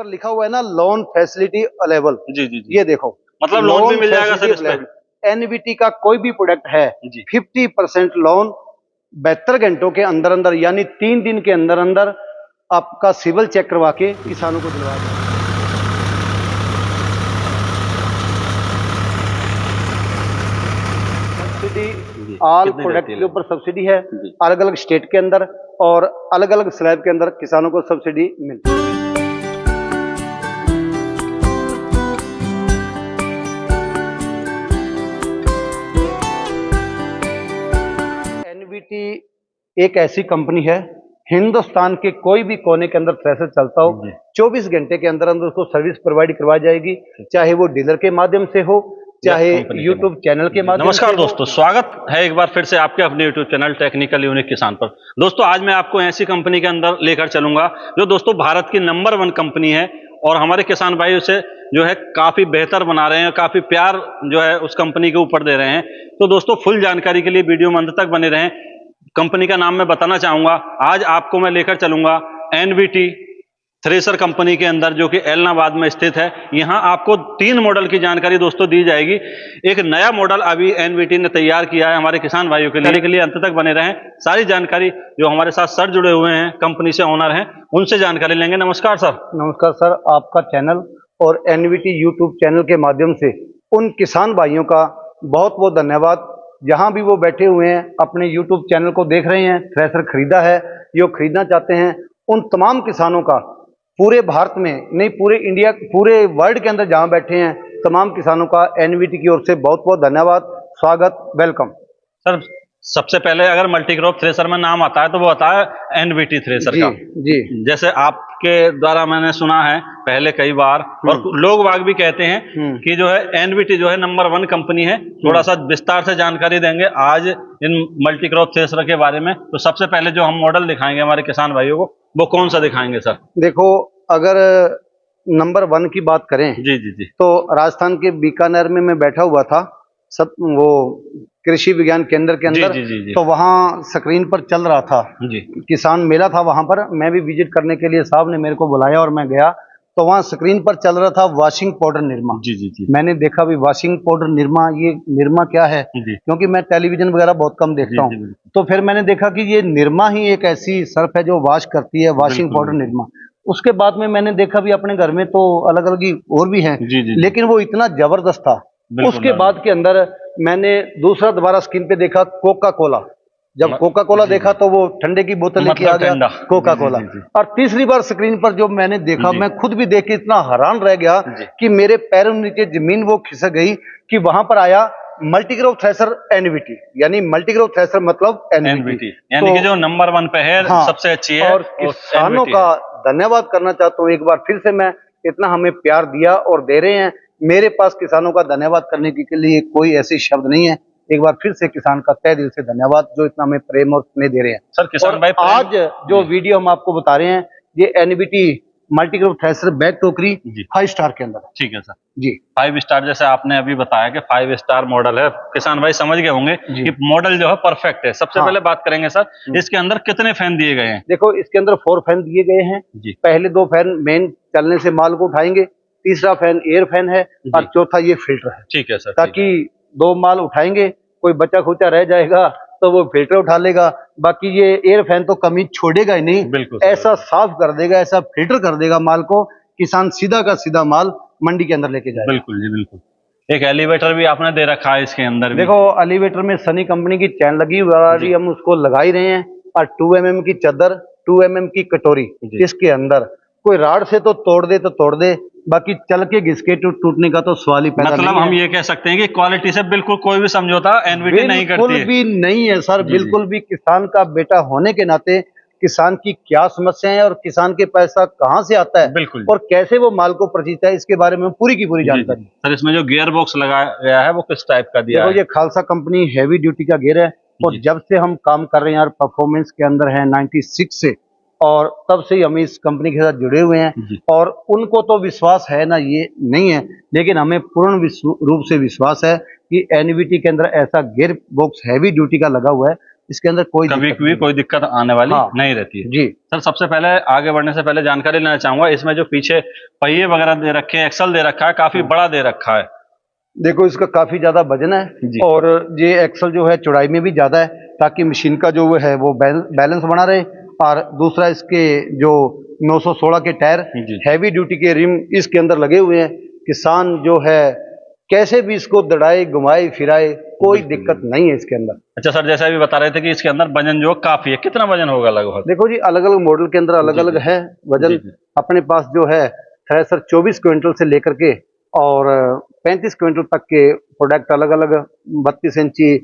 ऊपर लिखा हुआ है ना लोन फैसिलिटी अवेलेबल। जी जी जी। ये देखो, मतलब लोन भी मिल जाएगा सर इस पे? एनवीटी का कोई भी प्रोडक्ट है जी 50% लोन 72 घंटों के अंदर अंदर, यानी 3 दिन के अंदर अंदर आपका सिविल चेक करवा के किसानों को दिलवा दें। सब्सिडी ऑल प्रोडक्ट के ऊपर सब्सिडी है, अलग अलग स्टेट के अंदर और अलग अलग स्लैब के अंदर किसानों को सब्सिडी मिलती है। एनवीटी एक ऐसी कंपनी है, हिंदुस्तान के कोई भी कोने के अंदर थ्रेशर चलता हो 24 घंटे के अंदर अंदर उसको सर्विस प्रोवाइड करवाई जाएगी, चाहे वो डीलर के माध्यम से हो, चाहे यूट्यूब चैनल के माध्यम से। नमस्कार दोस्तों, स्वागत है एक बार फिर से आपके अपने यूट्यूब चैनल टेक्निकल यूनिक किसान पर। दोस्तों आज मैं आपको ऐसी कंपनी के अंदर लेकर चलूंगा जो दोस्तों भारत की नंबर 1 कंपनी है और हमारे किसान भाई उसे जो है काफी बेहतर बना रहे हैं, काफी प्यार जो है उस कंपनी के ऊपर दे रहे हैं। तो दोस्तों फुल जानकारी के लिए वीडियो में अंत तक बने रहें। कंपनी का नाम मैं बताना चाहूंगा, आज आपको मैं लेकर चलूंगा एनवीटी थ्रेसर कंपनी के अंदर जो कि एलनाबाद में स्थित है। यहां आपको 3 मॉडल की जानकारी दोस्तों दी जाएगी। एक नया मॉडल अभी एनवीटी ने तैयार किया है हमारे किसान भाइयों के लिए अंत तक बने रहें। सारी जानकारी जो हमारे साथ सर जुड़े हुए हैं, कंपनी से ओनर हैं, उनसे जानकारी लेंगे। नमस्कार सर। नमस्कार सर, आपका चैनल और एनवीटी यूट्यूब चैनल के माध्यम से उन किसान भाइयों का बहुत बहुत धन्यवाद, जहां भी वो बैठे हुए हैं अपने यूट्यूब चैनल को देख रहे हैं, थ्रेसर खरीदा है, जो खरीदना चाहते हैं, उन तमाम किसानों का पूरे भारत में नहीं, पूरे इंडिया, पूरे वर्ल्ड के अंदर जहां बैठे हैं, तमाम किसानों का एनवीटी की ओर से बहुत बहुत धन्यवाद, स्वागत, वेलकम। सर सबसे पहले अगर मल्टीक्रॉप थ्रेसर में नाम आता है तो वो आता है एनवीटी थ्रेसर का। जी, जैसे आपके द्वारा मैंने सुना है पहले कई बार, और लोग वाग भी कहते हैं कि जो है एनवीटी जो है नंबर 1 कंपनी है। थोड़ा सा विस्तार से जानकारी देंगे आज इन मल्टीक्रॉप थ्रेसर के बारे में। तो सबसे पहले जो हम मॉडल दिखाएंगे हमारे किसान भाइयों को, वो कौन सा दिखाएंगे सर? देखो, अगर नंबर 1 की बात करें जी जी जी, तो राजस्थान के बीकानेर में मैं बैठा हुआ था, सब वो कृषि विज्ञान केंद्र के अंदर। जी, जी, जी, जी। तो वहाँ स्क्रीन पर चल रहा था जी, किसान मेला था, वहां पर मैं भी विजिट करने के लिए साहब ने मेरे को बुलाया और मैं गया। तो वहाँ स्क्रीन पर चल रहा था वॉशिंग पाउडर निरमा। जी जी जी। मैंने देखा भी वॉशिंग पाउडर निरमा, ये निरमा क्या है, क्योंकि मैं टेलीविजन वगैरह बहुत कम देखता हूँ। तो फिर मैंने देखा कि ये निरमा ही एक ऐसी सर्फ है जो वॉश करती है, वॉशिंग पाउडर निरमा। उसके बाद में मैंने देखा भी अपने घर में तो अलग अलग और भी हैं, लेकिन वो इतना जबरदस्त था। उसके बाद के अंदर मैंने दूसरा दोबारा स्क्रीन पे देखा कोका कोला। जब कोका कोला देखा तो वो ठंडे की बोतल लेके आ गया, कोका कोला। और तीसरी बार स्क्रीन पर जो मैंने देखा, मैं खुद भी देख के इतना हैरान रह गया कि मेरे पैरों नीचे जमीन वो खिसक गई कि वहां पर आया मल्टीक्रॉप थ्रेसर एनवीटी, यानी मल्टीक्रॉप थ्रेसर मतलब एनवीटी, यानी कि जो नंबर 1 पे है, सबसे अच्छी है। और किसानों का धन्यवाद करना चाहता हूँ एक बार फिर से, मैं इतना हमें प्यार दिया और दे रहे हैं, मेरे पास किसानों का धन्यवाद करने के लिए कोई ऐसी शब्द नहीं है। एक बार फिर से किसान का तहे दिल से धन्यवाद जो इतना हमें प्रेम और स्नेह दे रहे हैं सर। किसान भाई आज जो वीडियो हम आपको बता रहे हैं, ये एनवीटी मल्टीक्रॉप थ्रेसर बैग टोकरी 5 स्टार के अंदर। ठीक है सर जी, 5 स्टार जैसे आपने अभी बताया कि 5 स्टार मॉडल है। किसान भाई समझ गए होंगे कि मॉडल जो है परफेक्ट है। सबसे पहले बात करेंगे सर, इसके अंदर कितने फैन दिए गए हैं? देखो, इसके अंदर 4 फैन दिए गए हैं। पहले 2 फैन मेन चलने से माल को उठाएंगे, तीसरा फैन एयर फैन है और चौथा ये फिल्टर है। ठीक है सर, ताकि 2 माल उठाएंगे, कोई बचा खुचा रह जाएगा तो वो फिल्टर उठा लेगा, बाकी ये एयर फैन तो कमी छोड़ेगा ही नहीं। बिल्कुल ऐसा साफ कर देगा, ऐसा फिल्टर कर देगा माल को, किसान सीधा का सीधा माल मंडी के अंदर लेके जाएगा। बिल्कुल जी बिल्कुल। एक एलिवेटर भी आपने दे रखा है इसके अंदर। देखो, एलिवेटर में सनी कंपनी की चैन लगी हुई है, हम उसको लगा ही रहे हैं। और 2 mm की चादर, 2 mm की कटोरी इसके अंदर। कोई राड से तो तोड़ दे तो तोड़ दे, बाकी चल के घिसके टूटने का तो सवाल ही पैदा नहीं है। मतलब हम ये कह सकते हैं कि क्वालिटी से बिल्कुल कोई भी समझौता एनवीटी नहीं करती है। बिल्कुल भी नहीं है सर, बिल्कुल भी। किसान का बेटा होने के नाते किसान की क्या समस्या है और किसान के पैसा कहाँ से आता है, बिल्कुल, और कैसे वो माल को पहुंचाता है, इसके बारे में पूरी की पूरी जानकारी। सर इसमें जो गियर बॉक्स लगाया गया है वो किस टाइप का दिया है? ये खालसा कंपनी हैवी ड्यूटी का गियर है, और जब से हम काम कर रहे हैं यार, परफॉर्मेंस के अंदर है 96 से, और तब से ही हम इस कंपनी के साथ जुड़े हुए हैं। और उनको तो विश्वास है ना, ये नहीं है, लेकिन हमें पूर्ण रूप से विश्वास है कि एनवीटी के अंदर ऐसा गियर बॉक्स हैवी ड्यूटी का लगा हुआ है इसके अंदर कोई कभी भी कोई दिक्कत आने वाली नहीं रहती है जी। सर सबसे पहले आगे बढ़ने से पहले जानकारी लेना चाहूंगा, इसमें जो पीछे पहिए वगैरह दे रखे हैं, एक्सल दे रखा है, काफी बड़ा दे रखा है। देखो इसका काफी ज्यादा वजन है और ये एक्सल जो है चौड़ाई में भी ज्यादा है, ताकि मशीन का जो है वो बैलेंस बना रहे। और दूसरा इसके जो 916 के टायर, हैवी ड्यूटी के रिम इसके अंदर लगे हुए हैं। किसान जो है कैसे भी इसको दड़ाए घुमाए फिराए कोई दिक्कत नहीं है इसके अंदर। अच्छा सर, जैसा अभी बता रहे थे कि इसके अंदर वजन जो काफी है, कितना वजन होगा लगभग? देखो जी, अलग अलग मॉडल के अंदर अलग अलग है वजन। अपने पास जो है थ्रेसर 24 क्विंटल से लेकर के और 35 क्विंटल तक के प्रोडक्ट अलग अलग, 32 इंची,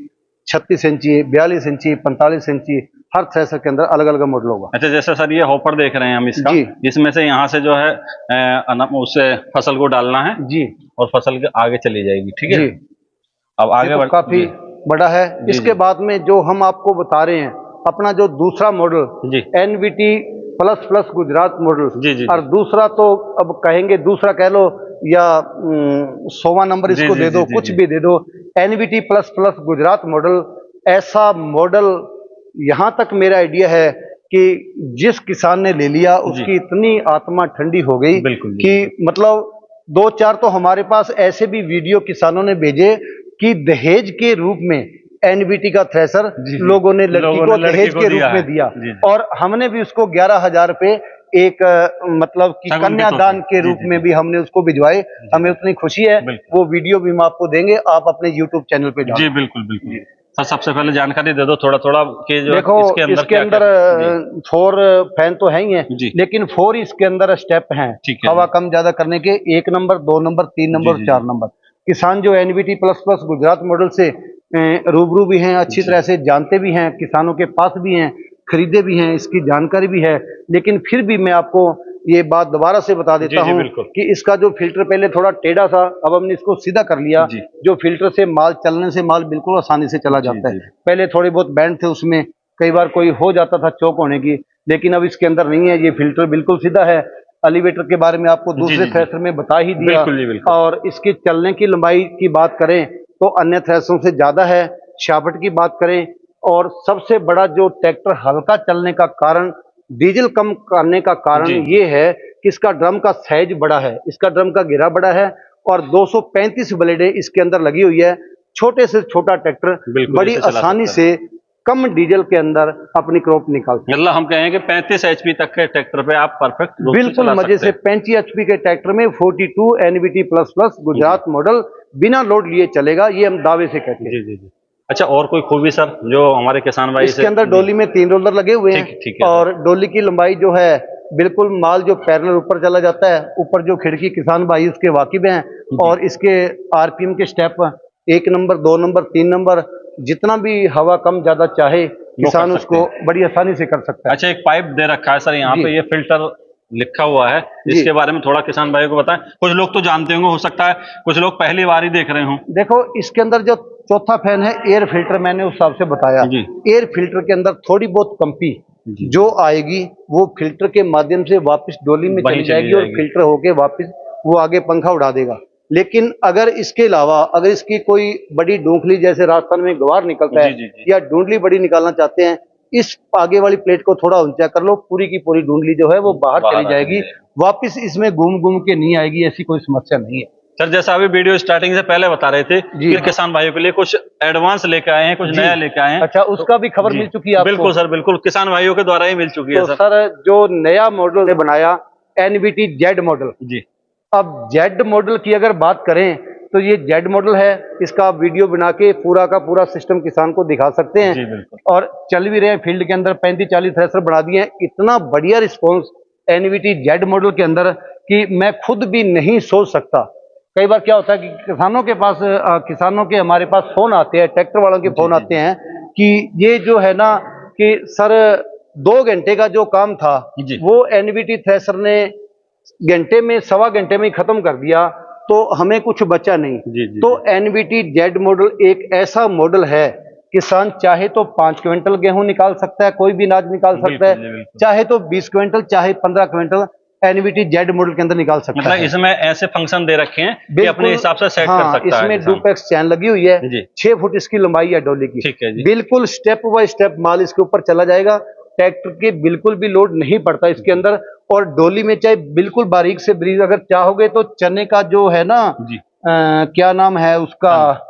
36 इंची, 42 इंची, 45 इंची, हर थ्रेसर के अंदर अलग अलग मॉडल होगा। अच्छा, जैसे सर ये हॉपर देख रहे हैं हम इसका, इसमें से यहाँ से जो है उससे फसल को डालना है जी, और फसल के आगे चली जाएगी। ठीक है, अब आगे तो काफी बड़ा है। इसके बाद में जो हम आपको बता रहे हैं अपना जो दूसरा model NVT plus Gujarat model, और दूसरा तो अब कहेंगे दूसरा कह लो या 100वां नंबर इसको दे दो, कुछ भी दे दो, NVT प्लस गुजरात मॉडल। ऐसा मॉडल यहाँ तक मेरा आइडिया है कि जिस किसान ने ले लिया उसकी इतनी आत्मा ठंडी हो गई कि मतलब 2-4 तो हमारे पास ऐसे भी वीडियो किसानों ने भेजे कि दहेज के रूप में NVT का थ्रेसर लोगों ने लड़की को दहेज के रूप में दिया, और हमने भी उसको 11,000 रुपए एक मतलब कि कन्यादान के रूप में भी हमने उसको भिजवाए। हमें उतनी खुशी है, वो वीडियो भी हम आपको देंगे, आप अपने YouTube चैनल पे डालें। जी बिल्कुल। सर सबसे पहले जानकारी दे दो थोड़ा कि जो देखो इसके अंदर 4 फैन तो है ही है, लेकिन 4 इसके अंदर स्टेप हैं हवा कम ज्यादा करने के, 1 नंबर, 2 नंबर, 3 नंबर, 4 नंबर। किसान जो NVT प्लस गुजरात मॉडल से रूबरू भी हैं, अच्छी तरह से जानते भी हैं, किसानों के पास भी हैं, खरीदे भी हैं, इसकी जानकारी भी है, लेकिन फिर भी मैं आपको ये बात दोबारा से बता देता हूं कि इसका जो फिल्टर पहले थोड़ा टेढ़ा था, अब हमने इसको सीधा कर लिया। जो फिल्टर से माल चलने से माल बिल्कुल आसानी से चला जाता है। पहले थोड़ी बहुत बैंड थे उसमें, कई बार कोई हो जाता था चौक होने की, लेकिन अब इसके अंदर नहीं है, ये फिल्टर बिल्कुल सीधा है। एलिवेटर के बारे में आपको दूसरे थ्रेसर में बता ही दिया, और इसके चलने की लंबाई की बात करें तो अन्य थ्रेसरों से ज्यादा है। शाफ्ट की बात करें, और सबसे बड़ा जो ट्रैक्टर हल्का चलने का कारण, डीजल कम करने का कारण ये है कि इसका ड्रम का साइज बड़ा है, इसका ड्रम का घेरा बड़ा है, और 235 ब्लेडें इसके अंदर लगी हुई है। छोटे से छोटा ट्रैक्टर बड़ी आसानी से कम डीजल के अंदर अपनी क्रॉप निकालते हैं। मतलब हम कहें कि 35 HP तक के ट्रैक्टर पे आप परफेक्ट बिल्कुल मजे से 35 HP के ट्रैक्टर में 42 NVT प्लस गुजरात मॉडल बिना लोड लिए चलेगा, ये हम दावे से कहते हैं। जी। अच्छा, और कोई खूबी सर जो हमारे किसान भाई इसके अंदर डोली में 3 रोलर लगे हुए हैं, और डोली की लंबाई जो है बिल्कुल माल जो पैरेलल ऊपर चला जाता है, ऊपर जो खिड़की किसान भाई उसके वाकिफ हैं, और इसके RPM के स्टेप 1 नंबर, 2 नंबर, 3 नंबर, जितना भी हवा कम ज्यादा चाहे किसान उसको बड़ी आसानी से कर सकता है। अच्छा, एक पाइप दे रखा है सर यहाँ पे, ये फिल्टर लिखा हुआ है, इसके बारे में थोड़ा किसान भाइयों को बताएं। कुछ लोग तो जानते होंगे, हो सकता है कुछ लोग पहली बार ही देख रहे हों। देखो इसके अंदर जो चौथा फैन है एयर फिल्टर, मैंने उस हिसाब से बताया। एयर फिल्टर के अंदर थोड़ी बहुत कंपी जो आएगी वो फिल्टर के माध्यम से वापस डोली में चली जाएगी, और फिल्टर होके वापस वो आगे पंखा उड़ा देगा। लेकिन अगर इसके अलावा अगर इसकी कोई बड़ी डूंखली, जैसे राजस्थान में गवार निकलता है या डूंडली बड़ी निकालना चाहते हैं, इस आगे वाली प्लेट को थोड़ा ऊंचा कर लो, पूरी की पूरी डूंडली जो है वो बाहर चली जाएगी, वापस इसमें घूम के नहीं आएगी, ऐसी कोई समस्या नहीं है। सर जैसा अभी वीडियो स्टार्टिंग से पहले बता रहे थे कि किसान भाइयों के लिए कुछ एडवांस लेके आए हैं, कुछ नया लेके आए हैं। अच्छा, उसका भी खबर मिल चुकी है आपको? बिल्कुल सर, बिल्कुल, किसान भाइयों के द्वारा ही मिल चुकी है। सर जो नया मॉडल बनाया NVT Z मॉडल जी, अब Z मॉडल की अगर बात करें तो ये Z मॉडल है, इसका वीडियो बना के पूरा का पूरा सिस्टम किसान को दिखा सकते हैं, और चल भी रहे हैं फील्ड के अंदर, 35-40 थ्रेसर बना दिए हैं। इतना बढ़िया रिस्पॉन्स NVT Z मॉडल के अंदर कि मैं खुद भी नहीं सोच सकता। कई बार क्या होता है कि किसानों के हमारे पास फोन आते हैं, ट्रैक्टर वालों के फोन आते हैं कि ये जो है ना कि सर 2 घंटे का जो काम था वो NVT थ्रेसर ने घंटे में, 1.25 घंटे में ही खत्म कर दिया, तो हमें कुछ बचा नहीं। तो NVT Z मॉडल एक ऐसा मॉडल है, किसान चाहे तो 5 क्विंटल गेहूं निकाल सकता है, कोई भी अनाज निकाल सकता है, चाहे तो 20 क्विंटल, चाहे 15 क्विंटल, एनवीटी जेड मॉडल के अंदर निकाल सकता मतलब है। इसमें ऐसे फंक्शन दे रखे हैं कि बिल्कुल, अपने हिसाब से सेट कर हाँ, सकता है इसमें किसान। डुपेक्स चैन लगी हुई है, जी 6 फुट इसकी लंबाई है डोली की। ठीक है जी। बिल्कुल स्टेप बाय स्टेप माल इसके ऊपर चला जाएगा, ट्रैक्टर के बिल्कुल भी लोड नहीं पड़ता इसके अंदर। और डोली में चाहे बिल्कुल बारीक से बारीक अगर चाहोगे तो चने का जो है ना, जी क्या नाम है उसका,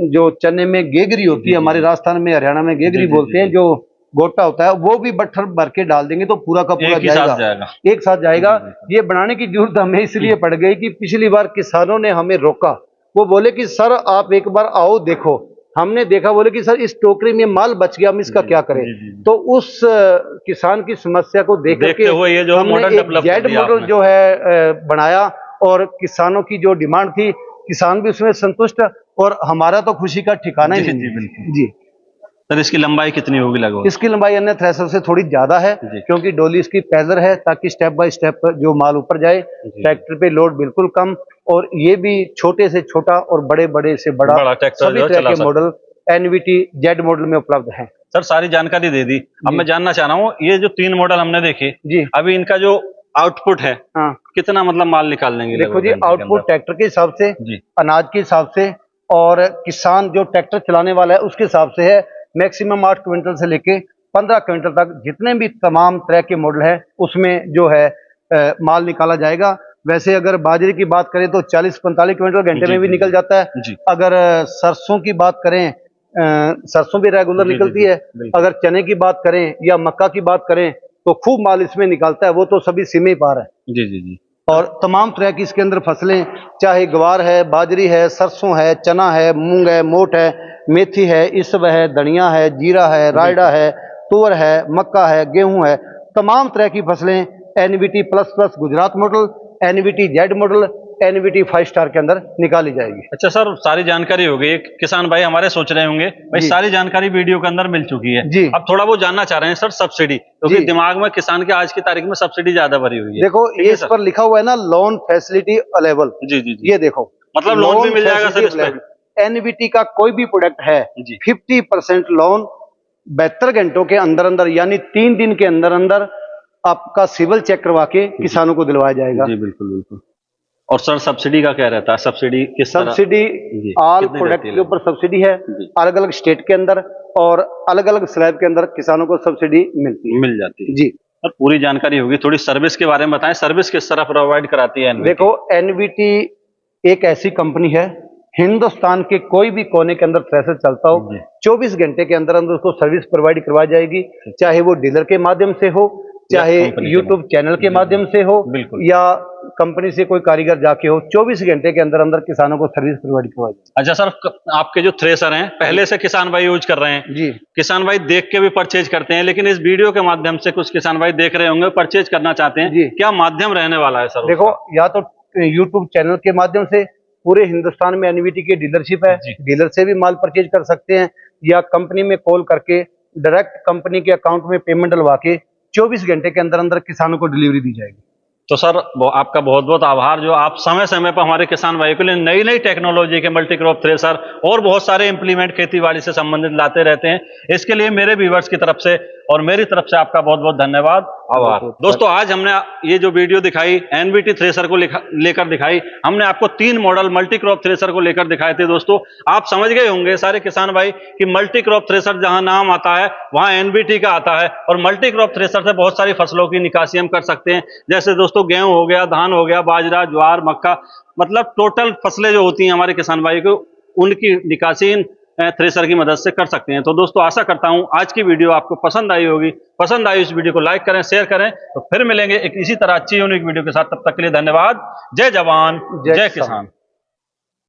जो चने में गेगरी होती है, हमारे राजस्थान में हरियाणा में गेगरी बोलते हैं, जो गोटा होता है, वो भी बट्ठर भर के डाल देंगे तो पूरा का पूरा एक ही साथ जाएगा। एक साथ जाएगा। ये बनाने की जरूरत हमें इसलिए पड़ गई कि पिछली बार किसानों ने हमें रोका, वो बोले कि सर आप एक बार आओ देखो। हमने देखा, बोले कि सर इस टोकरी में माल बच गया, हम इसका क्या करें। तो उस किसान की समस्या को देखते हुए ये जो मॉडल डेवलप जेड मॉडल जो है बनाया, और किसानों की जो डिमांड थी, किसान भी उसमें संतुष्ट, और हमारा तो खुशी का ठिकाना ही नहीं। बिल्कुल जी सर, इसकी लंबाई कितनी होगी लगभग? इसकी लंबाई अन्य थ्रेशर से थोड़ी ज्यादा है, क्योंकि डोली इसकी पैदल है, ताकि स्टेप बाय स्टेप जो माल ऊपर जाए। ट्रैक्टर पे लोड बिल्कुल कम, और ये भी छोटे से छोटा और बड़े बड़े से बड़ा ट्रैक्टर सभी तरह के मॉडल एनवीटी जेड मॉडल में उपलब्ध है। सर सारी जानकारी दे दी। अब मैं जानना चाह रहा हूँ, ये जो 3 मॉडल हमने देखे जी, अभी इनका जो आउटपुट है, हाँ, कितना मतलब माल निकाल लेंगे? देखो जी, आउटपुट ट्रैक्टर के हिसाब से, अनाज के हिसाब से, और किसान जो ट्रैक्टर चलाने वाला है उसके हिसाब से है। मैक्सिमम 8 क्विंटल से लेके 15 क्विंटल तक जितने भी तमाम तरह के मॉडल है उसमें जो है माल निकाला जाएगा। वैसे अगर बाजरे की बात करें तो 40-45 क्विंटल घंटे में भी निकल जाता है। अगर सरसों की बात करें, सरसों भी रेगुलर निकलती है। अगर चने की बात करें या मक्का की बात करें तो खूब माल इसमें निकलता है, वो तो सभी सीमे पार है। जी जी जी। और तमाम तरह की इसके अंदर फसलें, चाहे ग्वार है, बाजरी है, सरसों है, चना है, मूंग है, मोट है, मेथी है, इसब है, धनिया है, जीरा है, रायडा है, तुअर है, मक्का है, गेहूं है, तमाम तरह की फसलें NVT plus plus Gujarat model, NVT Z model, NVT 5 star के अंदर निकाली जाएगी। अच्छा सर, सारी जानकारी हो गई। किसान भाई हमारे सोच रहे होंगे भाई सारी जानकारी वीडियो के अंदर मिल चुकी है जी। अब थोड़ा वो जानना चाह रहे हैं सर सब्सिडी, क्योंकि तो दिमाग में किसान के आज की तारीख में सब्सिडी ज्यादा भरी हुई है। देखो ये इस पर लिखा हुआ है ना, लोन फैसिलिटी अवेलेबल। जी जी जी। ये देखो, मतलब लोन भी मिल जाएगा सर इस पे? एनवीटी का कोई भी प्रोडक्ट है 50% लोन 72 घंटों के अंदर अंदर, यानी 3 दिन के अंदर अंदर आपका सिविल चेक करवा के किसानों को दिलवाया जाएगा। जी बिल्कुल बिल्कुल। और सर सब्सिडी का क्या रहता है? सब्सिडी किस तरह? सब्सिडी ऑल प्रोडक्ट के ऊपर सब्सिडी है, अलग अलग स्टेट के अंदर और अलग अलग स्लैब के अंदर किसानों को सब्सिडी मिल जाती है जी। सर पूरी जानकारी होगी, थोड़ी सर्विस के बारे में बताएं, सर्विस किस तरह प्रोवाइड कराती है एनवीटी? देखो एनवीटी एक ऐसी कंपनी है, हिंदुस्तान के कोई भी कोने के अंदर थ्रेशर चलता हो 24 घंटे के अंदर अंदर उसको सर्विस प्रोवाइड करवाई जाएगी, चाहे वो डीलर के माध्यम से हो, चाहे यूट्यूब चैनल के माध्यम से हो, या कंपनी से कोई कारीगर जाके हो। 24 घंटे के अंदर अंदर किसानों को सर्विस प्रोवाइड करवाई जाएगी। अच्छा सर, आपके जो थ्रेशर हैं पहले से किसान भाई यूज कर रहे हैं जी, किसान भाई देख के भी परचेज करते हैं, लेकिन इस वीडियो के माध्यम से कुछ किसान भाई देख रहे होंगे, परचेज करना चाहते हैं, क्या माध्यम रहने वाला है सर? देखो, या तो यूट्यूब चैनल के माध्यम से, पूरे हिंदुस्तान में एनवीटी की डीलरशिप है, डीलर से भी माल परचेज कर सकते हैं, या कंपनी में कॉल करके डायरेक्ट कंपनी के अकाउंट में पेमेंट डलवा के 24 घंटे के अंदर अंदर किसानों को डिलीवरी दी जाएगी। तो सर आपका बहुत बहुत आभार, जो आप समय समय पर हमारे किसान भाई के लिए नई नई टेक्नोलॉजी के मल्टी क्रॉप थ्रेशर और बहुत सारे इंप्लीमेंट खेतीबाड़ी से संबंधित लाते रहते हैं। इसके लिए मेरे व्यूअर्स की तरफ से और मेरी तरफ से आपका बहुत बहुत धन्यवाद, आभार। दोस्तों आज हमने ये जो वीडियो दिखाई एनवीटी थ्रेशर को लेकर दिखाई, हमने आपको 3 मॉडल मल्टी क्रॉप थ्रेशर को लेकर दिखाए थे। दोस्तों आप समझ गए होंगे सारे किसान भाई कि मल्टी क्रॉप थ्रेशर जहां नाम आता है वहां एनवीटी का आता है, और मल्टी क्रॉप थ्रेशर से बहुत सारी फसलों की निकासी हम कर सकते हैं। जैसे दोस्तों गेहूं हो गया, धान हो गया, बाजरा, ज्वार, मक्का, मतलब टोटल फसलें जो होती हैं हमारे किसान भाई को, उनकी निकासी थ्रेशर की मदद से कर सकते हैं। तो दोस्तों आशा करता हूं आज की वीडियो आपको पसंद आई होगी। पसंद आई इस वीडियो को लाइक करें, शेयर करें। तो फिर मिलेंगे एक इसी तरह अच्छी यूनिक वीडियो के साथ, तब तक के लिए धन्यवाद। जय जवान जय किसान।